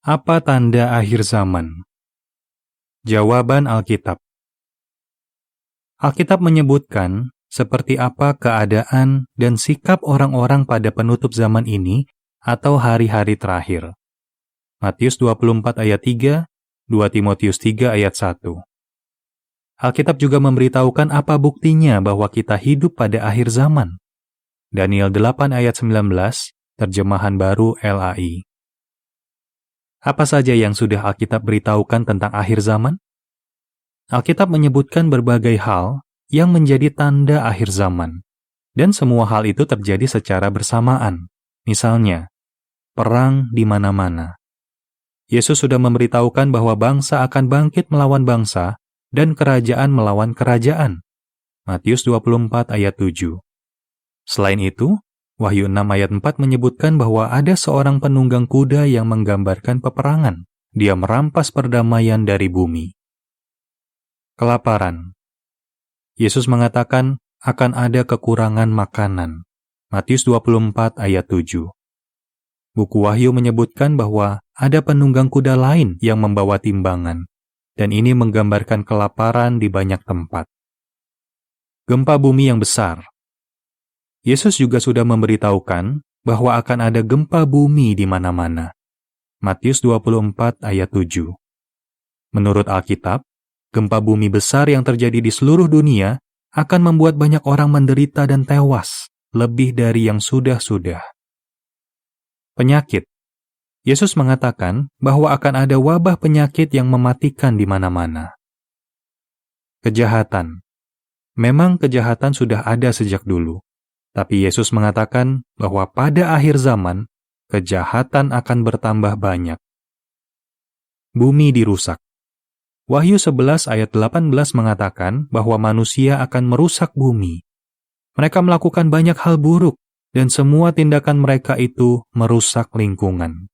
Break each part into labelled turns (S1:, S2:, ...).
S1: Apa tanda akhir zaman? Jawaban Alkitab. Alkitab menyebutkan seperti apa keadaan dan sikap orang-orang pada penutup zaman ini atau hari-hari terakhir. Matius 24 ayat 3, 2 Timotius 3 ayat 1. Alkitab juga memberitahukan apa buktinya bahwa kita hidup pada akhir zaman. Daniel 8 ayat 19, terjemahan baru LAI. Apa saja yang sudah Alkitab beritahukan tentang akhir zaman? Alkitab menyebutkan berbagai hal yang menjadi tanda akhir zaman, dan semua hal itu terjadi secara bersamaan. Misalnya, perang di mana-mana. Yesus sudah memberitahukan bahwa bangsa akan bangkit melawan bangsa dan kerajaan melawan kerajaan. Matius 24 ayat 7. Selain itu, Wahyu 6 ayat 4 menyebutkan bahwa ada seorang penunggang kuda yang menggambarkan peperangan. Dia merampas perdamaian dari bumi. Kelaparan. Yesus mengatakan akan ada kekurangan makanan. Matius 24 ayat 7. Buku Wahyu menyebutkan bahwa ada penunggang kuda lain yang membawa timbangan, dan ini menggambarkan kelaparan di banyak tempat. Gempa bumi yang besar. Yesus juga sudah memberitahukan bahwa akan ada gempa bumi di mana-mana. Matius 24 ayat 7. Menurut Alkitab, gempa bumi besar yang terjadi di seluruh dunia akan membuat banyak orang menderita dan tewas, lebih dari yang sudah-sudah. Penyakit. Yesus mengatakan bahwa akan ada wabah penyakit yang mematikan di mana-mana. Kejahatan. Memang kejahatan sudah ada sejak dulu. Tapi Yesus mengatakan bahwa pada akhir zaman, kejahatan akan bertambah banyak. Bumi dirusak. Wahyu 11 ayat 18 mengatakan bahwa manusia akan merusak bumi. Mereka melakukan banyak hal buruk, dan semua tindakan mereka itu merusak lingkungan.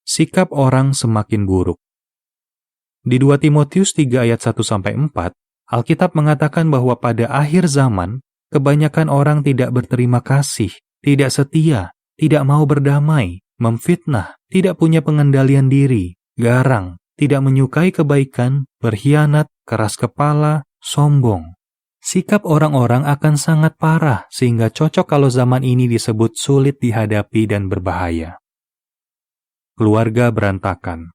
S1: Sikap orang semakin buruk. Di 2 Timotius 3 ayat 1-4, Alkitab mengatakan bahwa pada akhir zaman, kebanyakan orang tidak berterima kasih, tidak setia, tidak mau berdamai, memfitnah, tidak punya pengendalian diri, garang, tidak menyukai kebaikan, berkhianat, keras kepala, sombong. Sikap orang-orang akan sangat parah sehingga cocok kalau zaman ini disebut sulit dihadapi dan berbahaya. Keluarga berantakan.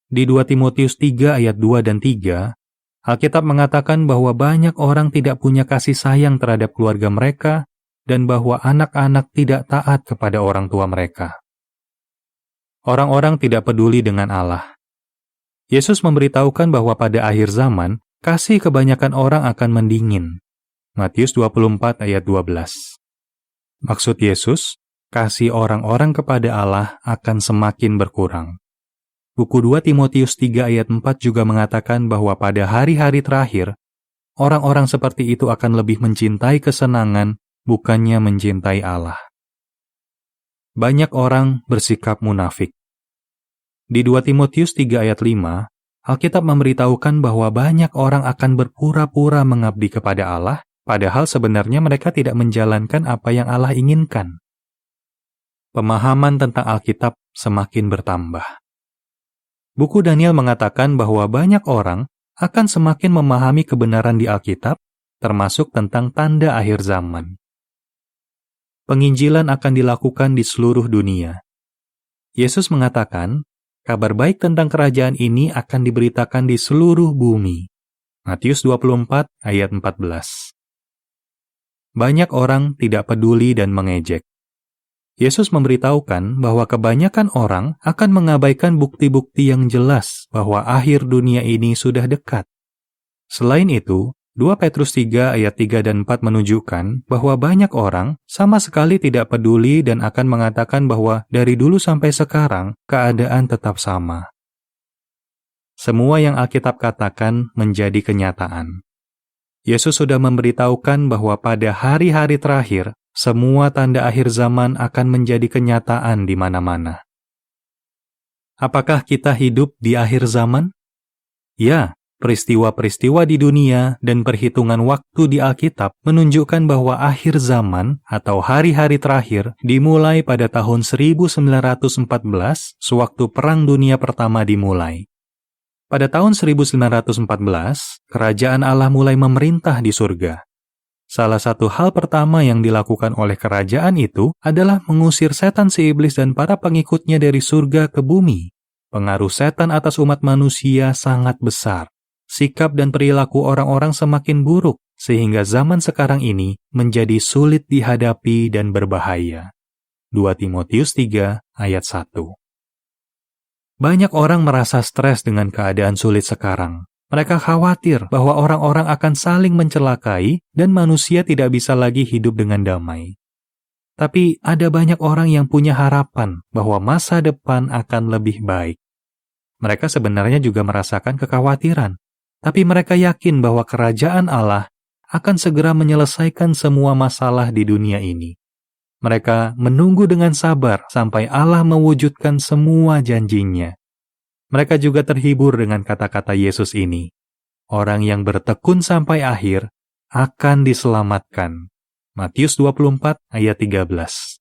S1: Di 2 Timotius 3 ayat 2 dan 3, Alkitab mengatakan bahwa banyak orang tidak punya kasih sayang terhadap keluarga mereka dan bahwa anak-anak tidak taat kepada orang tua mereka. Orang-orang tidak peduli dengan Allah. Yesus memberitahukan bahwa pada akhir zaman, kasih kebanyakan orang akan mendingin. Matius 24 ayat 12. Maksud Yesus, kasih orang-orang kepada Allah akan semakin berkurang. Buku 2 Timotius 3 ayat 4 juga mengatakan bahwa pada hari-hari terakhir, orang-orang seperti itu akan lebih mencintai kesenangan, bukannya mencintai Allah. Banyak orang bersikap munafik. Di 2 Timotius 3 ayat 5, Alkitab memberitahukan bahwa banyak orang akan berpura-pura mengabdi kepada Allah, padahal sebenarnya mereka tidak menjalankan apa yang Allah inginkan. Pemahaman tentang Alkitab semakin bertambah. Buku Daniel mengatakan bahwa banyak orang akan semakin memahami kebenaran di Alkitab, termasuk tentang tanda akhir zaman. Penginjilan akan dilakukan di seluruh dunia. Yesus mengatakan, kabar baik tentang kerajaan ini akan diberitakan di seluruh bumi. Matius 24 ayat 14. Banyak orang tidak peduli dan mengejek. Yesus memberitahukan bahwa kebanyakan orang akan mengabaikan bukti-bukti yang jelas bahwa akhir dunia ini sudah dekat. Selain itu, 2 Petrus 3 ayat 3 dan 4 menunjukkan bahwa banyak orang sama sekali tidak peduli dan akan mengatakan bahwa dari dulu sampai sekarang keadaan tetap sama. Semua yang Alkitab katakan menjadi kenyataan. Yesus sudah memberitahukan bahwa pada hari-hari terakhir, semua tanda akhir zaman akan menjadi kenyataan di mana-mana. Apakah kita hidup di akhir zaman? Ya, Peristiwa-peristiwa di dunia dan perhitungan waktu di Alkitab menunjukkan bahwa akhir zaman atau hari-hari terakhir dimulai pada tahun 1914 sewaktu Perang Dunia Pertama dimulai. Pada tahun 1914, kerajaan Allah mulai memerintah di surga. Salah satu hal pertama yang dilakukan oleh kerajaan itu adalah mengusir setan si iblis dan para pengikutnya dari surga ke bumi. Pengaruh setan atas umat manusia sangat besar. Sikap dan perilaku orang-orang semakin buruk, sehingga zaman sekarang ini menjadi sulit dihadapi dan berbahaya. 2 Timotius 3 ayat 1. Banyak orang merasa stres dengan keadaan sulit sekarang. Mereka khawatir bahwa orang-orang akan saling mencelakai dan manusia tidak bisa lagi hidup dengan damai. Tapi ada banyak orang yang punya harapan bahwa masa depan akan lebih baik. Mereka sebenarnya juga merasakan kekhawatiran, tapi mereka yakin bahwa kerajaan Allah akan segera menyelesaikan semua masalah di dunia ini. Mereka menunggu dengan sabar sampai Allah mewujudkan semua janjinya. Mereka juga terhibur dengan kata-kata Yesus ini. Orang yang bertekun sampai akhir akan diselamatkan. Matius 24 ayat 13.